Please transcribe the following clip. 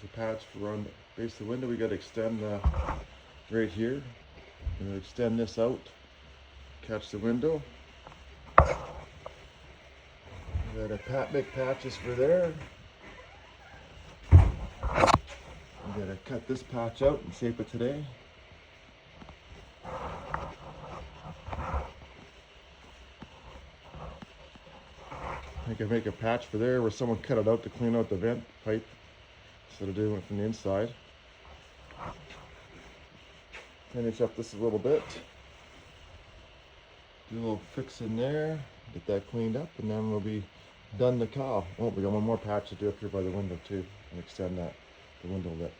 There's a patch for on the base of the window. We got to extend right here. We're going to extend this out, catch the window. We got a big patches for there. We got to cut this patch out and shape it today. I can make a patch for there where someone cut it out to clean out the vent pipe instead of doing it from the inside. Finish up this a little bit. Do a little fix in there, get that cleaned up, and then we'll be done the cowl. Oh, we got one more patch to do up here by the window too, and extend that the window a bit.